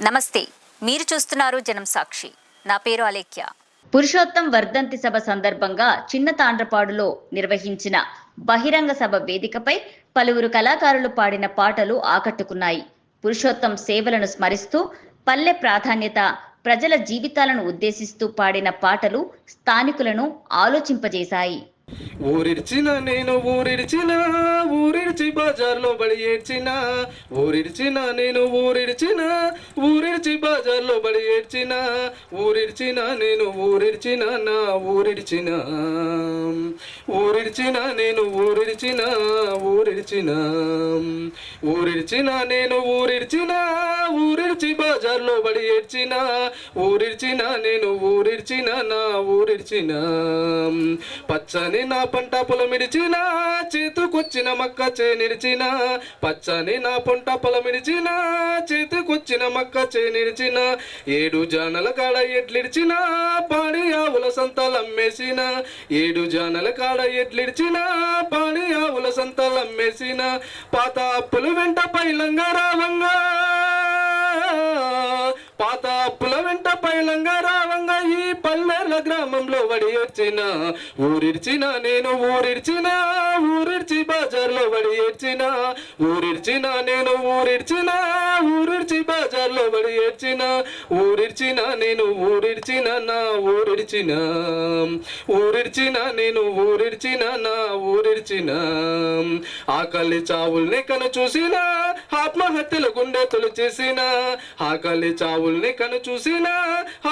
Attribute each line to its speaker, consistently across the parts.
Speaker 1: నమస్తే, మీరు చూస్తున్నారు జనం సాక్షి. నా పేరు అలేఖ్య.
Speaker 2: పురుషోత్తం వర్ధంతి సభ సందర్భంగా చిన్న తాండ్రపాడులో నిర్వహించిన బహిరంగ సభ వేదికపై పలువురు కళాకారులు పాడిన పాటలు ఆకట్టుకున్నాయి. పురుషోత్తం సేవలను స్మరిస్తూ పల్లె ప్రాధాన్యత, ప్రజల జీవితాలను ఉద్దేశిస్తూ పాడిన పాటలు స్థానికులను ఆలోచింపజేశాయి.
Speaker 3: ఊరిడ్చిన నేను ఊరిడ్చిన, ఊరిడ్చి బజార్లో బడి ఏడ్చిన. ఊరిడ్చిన నేను ఊరిడ్చిన, ఊరిడ్చి బజార్లో బడి ఏడ్చిన. ఊరిడ్చిన నేను ఊరిడ్చిన, నా ఊరిడ్చిన. ఊరిడ్చిన నేను ఊరిడ్చిన, ఊరిడ్చిన. ఊరిడ్చిన నేను ఊరిడ్చిన, ఊరిడ్చి బజార్లో బడి ఏడ్చిన. ఊరిడ్చిన నేను ఊరిడ్చిన, నా ఊరిడ్చిన. పచ్చని నా పంట పొలమిడిచిన, చేతుకొచ్చిన మక్క చేనిడిచిన. పచ్చని నా పంట పొలమిడిచిన, చేతుకొచ్చిన మక్క చేనిడిచిన. 7 జానల కాడ ఎడ్లిడిచిన, పాడి ఆవుల సంతలమ్మేసిన. 7 జానల కాడ ఎడ్లిడిచిన, పాడి ఆవుల సంతలమ్మేసిన. పాత అప్పులు వెంట పైలంగా రావంగా, పాత అప్పుల వెంట పైలంగా రావంగా, ఈ పల్లెల గ్రామంలో వడి వచ్చిన. ఊరిడ్చిన నేను ఊరిడ్చిన, ఊరిడ్చి బజార్లో వడి ఏడ్చిన. ఊరిడ్చిన నేను ఊరిడ్చిన, ఊరిడ్చి బజార్లో వడి ఏడ్చిన. ఊరిడ్చిన నేను ఊరిడ్చిన, నా ఊరిడ్చిన. ఊరిడ్చిన నేను ఊరిడ్చిన, నా ఊరిడ్చిన. ఆకలి చావుల్ని కను చూసిన, ఆత్మహత్యల గుండె తొలిచేసిన. ఆకలి చావుల్ని కను చూసిన,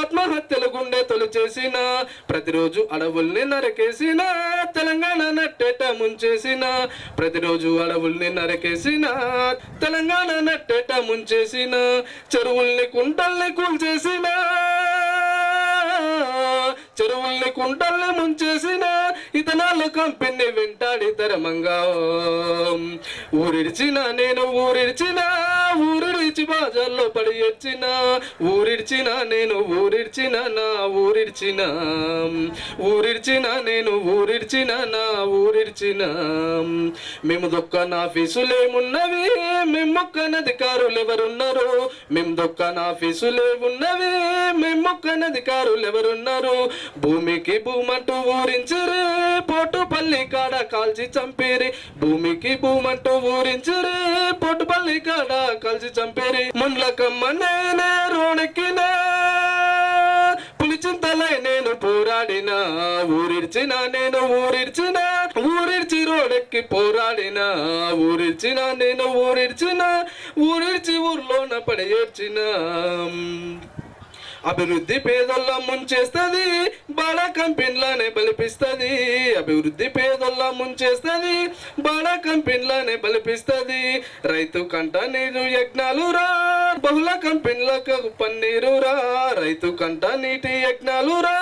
Speaker 3: ఆత్మహత్యల గుండె తొలిచేసిన. ప్రతిరోజు అడవుల్ని నరకేసిన, తెలంగాణ నట్టేట ముంచేసిన. ప్రతిరోజు అడవుల్ని నరకేసిన, తెలంగాణ నట్టేట ముంచేసిన. చెరువుల్ని కుంటల్ని కూల్చేసిన, చెరువుల్ని కుంటల్ని ముంచేసిన. ఇతనాలు కంపెనీ వెంటాడి తరమంగా. ఊరిడ్చిన నేను ఊరిడ్చిన, ఊరిడ్చి బాజార్లో పడి ఏడ్చిన. ఊరిడ్చిన నేను ఊరిడ్చిన, నా ఊరిడ్చిన. ఊరిడ్చిన నేను ఊరిడ్చిన, నా ఊరిడ్చిన. మేము దొక్కన ఆఫీసులేమున్నవి, మేము మొక్కన అధికారులు ఎవరున్నారు. మేము దొక్కన ఆఫీసులేమున్నవి, మేము మొక్కన అధికారులు ఎవరున్నారు. భూమికి భూమంటూ ఊరించిరి, పోటుపల్లి కాడ కాల్చి చంపేరి. భూమికి భూమంటూ ఊరించిరి, పోటుపల్లి కాడ కాల్చి చంపేరి. ముండ్లకమ్మ నేనే రోడెక్కిన, పులిచింతలై నేను పోరాడిన. ఊరిడ్చిన నేను ఊరిడ్చిన, ఊరిడ్చి రోడెక్కి పోరాడిన. ఊరిడ్చిన నేను ఊరిడ్చిన, ఊరిడ్చి ఊర్లోన పడి ఏడ్చిన. అభివృద్ధి పేదోళ్ళ ముంచేస్తుంది, బడా కంపెనీలనే బలిపిస్తుంది. అభివృద్ధి పేదోళ్ళ ముంచేస్తుంది, బడా కంపెనీలనే బలిపిస్తుంది. రైతు కంట నీరు యజ్ఞాలు రా, బహుళ కంపెనీలకు పన్నీరు రా. రైతు కంట నీటి యజ్ఞాలు రా,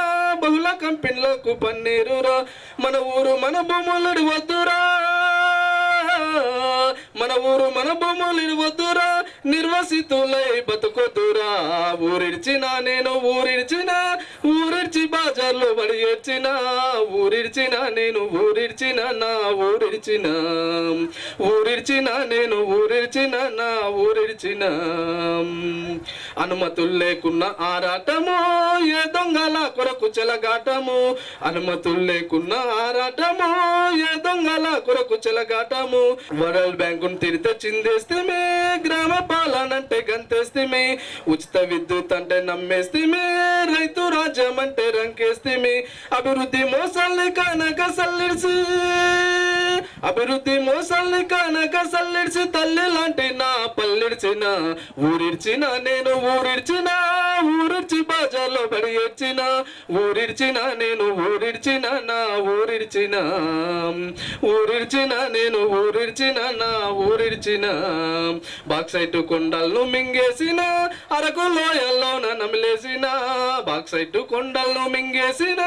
Speaker 3: బహుళ కంపెనీలకు పన్నీరు రా. మన ఊరు మన భూములు వద్దురా, మన ఊరు మన భూములు వద్దురా. నిర్వసితులై బతుకొద్దురా. ఊరిడ్చిన నేను ఊరిడ్చిన, ఊరిడ్చి బాజార్లో బడి ఏడ్చిన. ఊరిడ్చిన నేను ఊరిడ్చిన, నా ఊరిడ్చిన. ఊరిడ్చిన నేను ఊరిడ్చిన, నా ఊరిడ్చిన. అనుమతులు లేకున్న ఆరాటము, ఏ దొంగల కొరకు చెలగాటము. అనుమతులు లేకున్న ఆరాటము, ఏ దొంగల కొరకు చెలగాటము. వరల్డ్ బ్యాంకును తిరితే చిందేస్తేమే, గ్రామ పాలనంటే గంతేస్తేమే. ఉచిత విద్యుత్ అంటే నమ్మేస్తేమే, రైతు రాజ్యం అంటే రంకేస్తేమే. అభివృద్ధి మోసాల్ని కానక సల్లిడ్చి, అభివృద్ధి మోసాల్ని కానక సల్లిడ్చి. తల్లి లాంటి నా పల్లెడ్చిన. ఊరిడ్చిన నేను ఊరిడ్చిన, ఊరిడ్చి బాజార్లో పడి ఏడ్చిన. ఊరిడ్చిన నేను ఊరిడ్చిన, నా ఊరిడ్చిన. ఊరిడ్చిన నేను ఊరిడ్చిన, నా ఊరిడ్చిన. బాక్సైట్ కొండలను మింగేసిన, అరకు లోయల్లోన నమిలేసిన. బాక్సైట్ కొండలను మింగేసిన,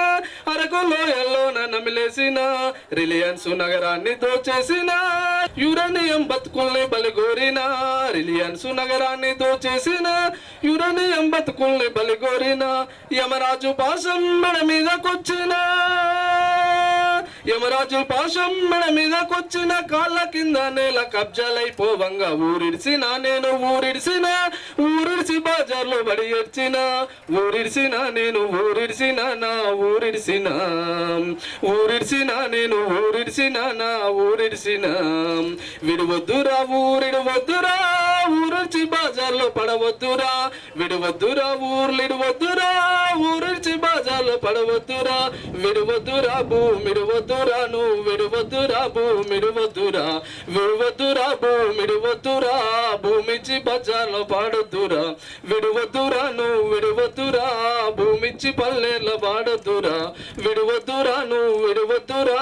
Speaker 3: అరకు లోయల్లోన నమిలేసిన. రిలయన్స్ నగరాన్ని దోచేసిన, యురేనియం బతుకుల్ని బలిగోరిన. రిలయన్స్ నగరాన్ని దోచేసిన, యురేనియం బతుకుల్ని బలిగోరిన. యమరాజు పాశం మన మీదకొచ్చిన, యమరాజు పాశం మెడ మీదకొచ్చిన కాళ్ళ కింద నేల కబ్జాలైపోవంగా ఊరిడిసిన నేను ఊరిడిసి బాజార్లో బడి ఏడ్చిన నేను ఊరిడిసిన నా ఊరిడిసిన నేను ఊరిడిసిన నా ఊరిడిసిన విడవద్దురా ఊరిడవద్దురా ఊరిడిచి బాజార్లో పడవద్దురా విడవద్దురా ఊర్లిడవద్దురా ఊరిడిచి బాజార్లో పడవద్దురా విడవద్దురా భూమిడవద్దురా నువ్వు విడవద్దురా భూమిడవద్దురా విడవద్దురా భూమిడవద్దురా భూమిచ్చి బజార్లో పాడొద్దురా విడవద్దురా నువ్వు విడవద్దురా భూమిచ్చి పల్లెర్లో పాడొద్దురా విడవద్దురా నువ్వు విడవద్దురా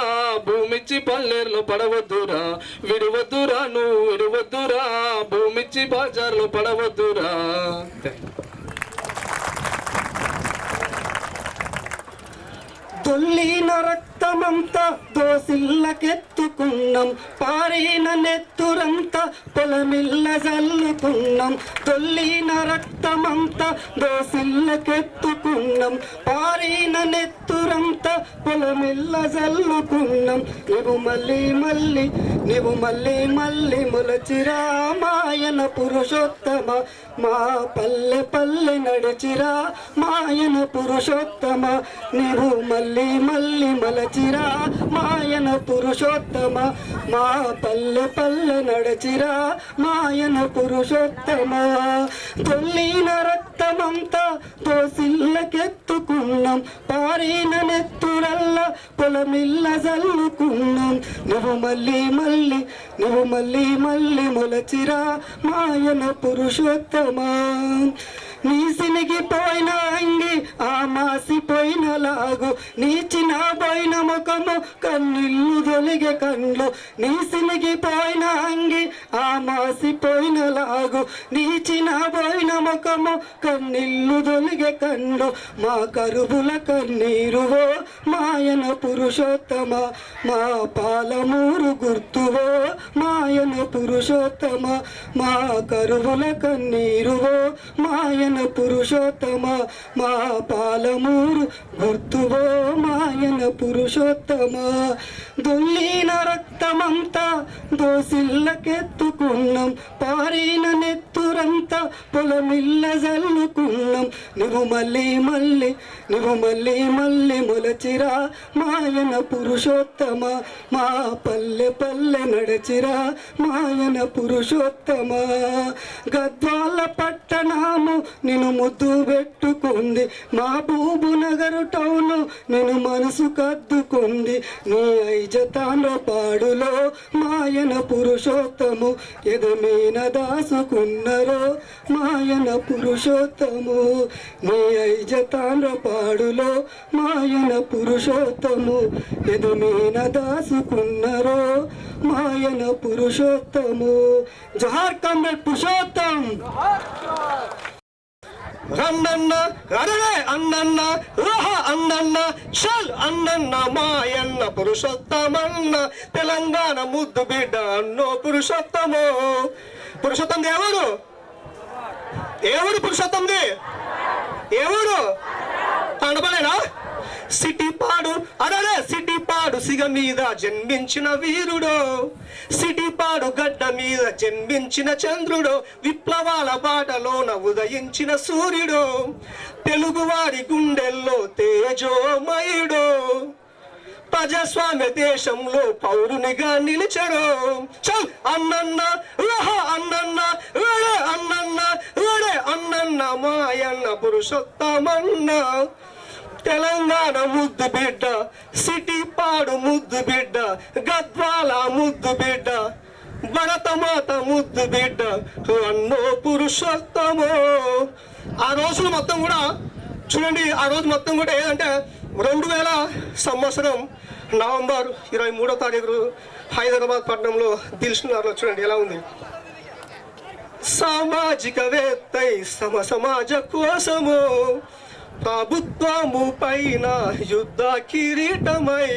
Speaker 3: భూమిచ్చి పల్లెర్లో పడవద్దురా విడవద్దురా నువ్వు విడవద్దురా భూమిచ్చి బజార్లో పడవద్దురా.
Speaker 4: దొల్లిన రక్తమంతా దోసిల్లకెత్తుకున్నాం, పారిన నెత్తురంతా పొలమిల్ల జల్లుకున్నాం. దొల్లిన రక్తమంతా దోసిల్లకెత్తుకున్నాం, పారిన నెత్తురంతా పొలమిల్ల జల్లుకున్నాం. నీవు మళ్ళీ మొలచిరా మాయన పురుషోత్తమ, మా పల్లె నడిచిరా మాయన పురుషోత్తమ. నీవు మళ్ళీ మలచిరా మాయన పురుషోత్తమ, మా పల్లె నడిచిరా మాయన పురుషోత్తమ. తొల్లిన రక్తమంతా దోసిల్లకెత్తుకున్నాం, పారిన నెత్తురల్ల పొలమిల్ల జల్లుకున్నాం. నువ్వు మళ్ళీ మొలచిరా మాయన పురుషోత్తమ. నీ సినిగిపోయిన అంగి ఆ మాసిపోయిన లాగు, నీచిన పోయిన ముఖము కన్నిల్లు దొలిగే కండ్లు. నీ సినిగిపోయిన అంగి ఆ మాసిపోయిన లాగు, నీచిన పోయిన ముఖము కన్నిల్లు దొలిగే కండ్లు. మా కరువుల కన్నీరువో మాయన పురుషోత్తమ, మా పాలమూరు గుర్తువో మాయన పురుషోత్తమ. మా కరువుల కన్నీరువో మాయన పురుషోత్తమ, మా పాలమూరు గుర్తువో మాయన పురుషోత్తమ. దొల్లిన రక్తమంతా దోసిల్లకెత్తుకున్నాం, పారిన నెత్తురంతా పొలమిల్ల జల్లుకున్నాం. నువ్వు మళ్ళీ మొలచిరా మాయన పురుషోత్తమ, మా పల్లె నడచిరా మాయన పురుషోత్తమ. గద్వాల పట్టణము నిన్ను ముద్దు పెట్టుకుంది, మా బూబు నగరు టౌను నేను మనసు కద్దుకుంది. నీ ఐజతాండ్ర పాడులో మాయన పురుషోత్తము, ఎదమీన దాసుకున్నరో మాయన పురుషోత్తము. నీ ఐజతాండ్ర పాడులో మాయన పురుషోత్తము, ఎదమీన దాసుకున్నరో మాయన పురుషోత్తము. జోహార్ కమ్రేడ్ పురుషోత్తం.
Speaker 5: రన్నన్న రరే అన్నన్న రహ అన్నన్న చల్ అన్నన్న మాయన్న పురుషోత్తమన్న, తెలంగాణ ముద్దు బిడ్డ అన్నో పురుషోత్తమో. పురుషోత్తం ఎవరు పురుషోత్తంది ఎవరు అనబడేనా? సిటీపాడు సిటీపాడు సిగ మీద జన్మించిన వీరుడో, సిటీపాడు గడ్డ మీద జన్మించిన చంద్రుడో, విప్లవాల బాటలోన ఉదయించిన సూర్యుడో, తెలుగువారి గుండెల్లో తేజోమయుడో, ప్రజాస్వామ్య దేశంలో పౌరునిగా నిలిచడో. చల్ అన్నన్న రహ అన్నన్న రడే అన్నన్న రడే అన్నన్న మాయన్న పురుషోత్తమన్న, తెలంగాణ ముద్దు బిడ్డ, సిటీపాడు ముద్దు బిడ్డ, గద్వాల ముద్దు బిడ్డ, భరతమాత ముద్దు బిడ్డ అన్నో పురుషోత్తమో. ఆ రోజులు మొత్తం కూడా చూడండి, ఆ రోజు మొత్తం కూడా ఏదంటే 2000 సంవత్సరం నవంబర్ 23వ తారీఖు హైదరాబాద్ పట్టణంలో దిల్సుఖ్నగర్లో చూడండి ఎలా ఉంది. సామాజికవేత్తై సమాజ కోసము ప్రభుత్వము పైన యుద్ధ కిరీటమై,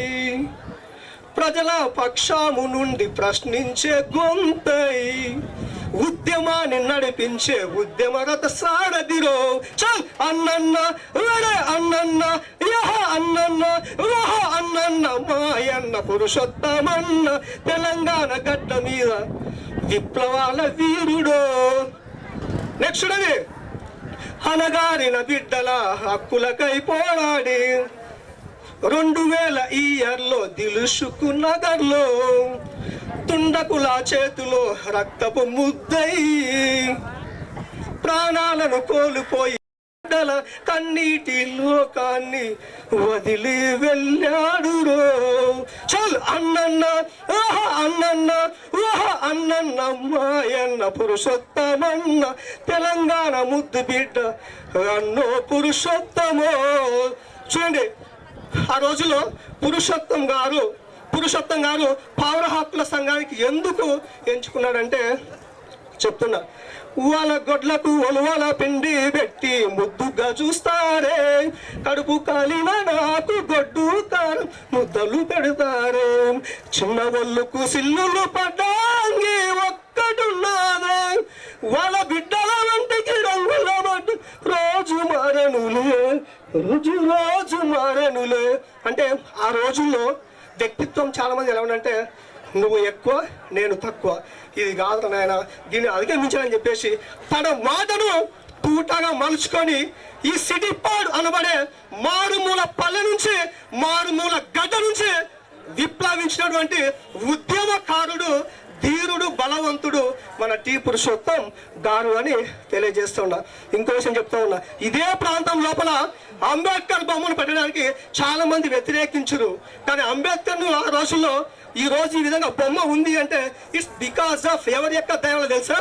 Speaker 5: ప్రజల పక్షము నుండి ప్రశ్నించే గొంతై, ఉద్యమాన్ని నడిపించే ఉద్యమరత సారథిరో. చల్ అన్నన్న వరే అన్నన్న యహ అన్నన్న వహ అన్నన్న మాయన్న పురుషోత్తమన్న తెలంగాణ గడ్డ మీద విప్లవాల వీరుడో. నెక్స్ట్ అది అనగారిన బిడ్డల హక్కులకై పోరాడి 2000 ఇయర్లో దిలుసుకు నగర్లో తుండకుల చేతిలో రక్తపు ముద్దై ప్రాణాలను కోల్పోయి బిడ్డల కన్నీటి లోకాన్ని వదిలి వెళ్ళాడు రో. చల్ అన్నన్న ఓహ అన్నన్న ఓహ అన్నన్న మాయన్న పురుషోత్తమన్న తెలంగాణ ముద్దు బిడ్డ అన్నో పురుషోత్తమో. చూడండి, ఆ రోజులో పురుషోత్తం గారు పౌర హక్కుల సంఘానికి ఎందుకు ఎంచుకున్నాడంటే చెప్తున్నా. వాళ్ళ గొడ్లకు ఒలువల పిండి పెట్టి ముద్దుగా చూస్తారే, కడుపు కాలిన నాకు గొడ్డు కారం ముద్దలు పెడతారే, చిన్న ఒళ్ళుకు సిల్లులు పడ్డాంగి ఒక్కటున్నాదే, వాళ్ళ బిడ్డల వంటికి రంగుల పడ్డు రోజు మారనులే. అంటే ఆ రోజుల్లో వ్యక్తిత్వం చాలా మంది ఎలా ఉందంటే, నువ్వు ఎక్కువ నేను తక్కువ, ఇది కాదు నాయన దీన్ని అధిగమించాలని చెప్పేసి తన మాటను తూటగా మలుచుకొని ఈ సిటీ పాడు అనబడే మారుమూల పల్లె నుంచి మారుమూల గడ్డ నుంచి విప్లవించినటువంటి ఉద్యమకారుడు, ధీరుడు, బలవంతుడు మన టి పురుషోత్తం గారు అని తెలియజేస్తున్నా. ఇంకో విషయం చెప్తా ఉన్నా, ఇదే ప్రాంతం లోపల అంబేద్కర్ బొమ్మను పెట్టడానికి చాలా మంది వ్యతిరేకించరు. కానీ అంబేద్కర్ ఆ రోజుల్లో ఈ రోజు ఈ విధంగా బొమ్మ ఉంది అంటే ఇట్స్ బికాస్ ఆఫ్ ఎవరి యొక్క దయవల్ల తెలుసా,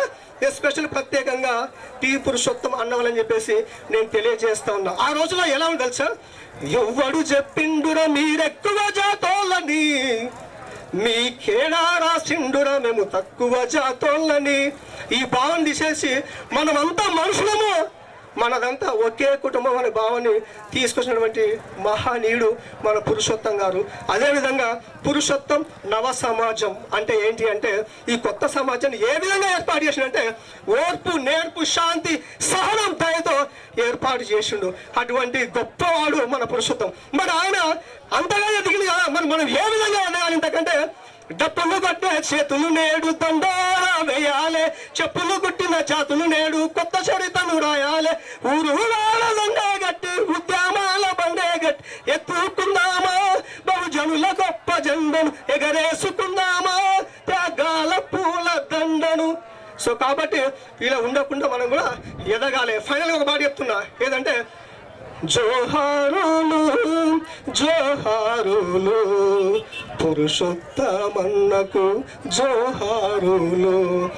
Speaker 5: ఎస్పెషల్ ప్రత్యేకంగా టి పురుషోత్తం అన్నవాళ్ళని చెప్పేసి నేను తెలియజేస్తా ఉన్నా. ఆ రోజుల్లో ఎలా ఉంది తెలుసా, ఎవ్వడు చెప్పిండురా మీరెక్కువ జాతోళ్ళని, మీ కేడా రాసిండురా మేము తక్కువ జాతోళ్ళని. ఈ భావన తీసేసి మనమంతా మనుషులము, మనదంతా ఒకే కుటుంబం అనే భావాన్ని తీసుకొచ్చినటువంటి మహానీయుడు మన పురుషోత్తం గారు. అదేవిధంగా పురుషోత్తం నవ సమాజం అంటే ఏంటి అంటే, ఈ కొత్త సమాజాన్ని ఏ విధంగా ఏర్పాటు చేసిండంటే ఓర్పు, నేర్పు, శాంతి, సహనం, దయతో ఏర్పాటు చేసిండు. అటువంటి గొప్పవాడు మన పురుషోత్తం. మరి ఆయన అంతగా ఎదిగింది కదా, మరి మనం ఏ విధంగా ఉండాలి ఇంతకంటే, డప్పులు కొట్టే చేతులు నేడు దండారా వేయాలే, చెప్పులు కుట్టిన చేతులు నేడు కొత్త చరితను రాయాలే, ఊరు దండే గట్టి ఉద్యమాల బండే గట్టి ఎత్తుకుందామా, బహుజనుల గొప్ప జెండను ఎగరేసుకుందామా, త్యాగాల పూల దండను. సో కాబట్టి ఇలా ఉండకుండా మనం కూడా ఎదగాలి. ఫైనల్గా ఒక మాట చెప్తున్నా, ఏదంటే జోహారులు జోహారులు పురుషోత్తమన్నకు జోహారులు.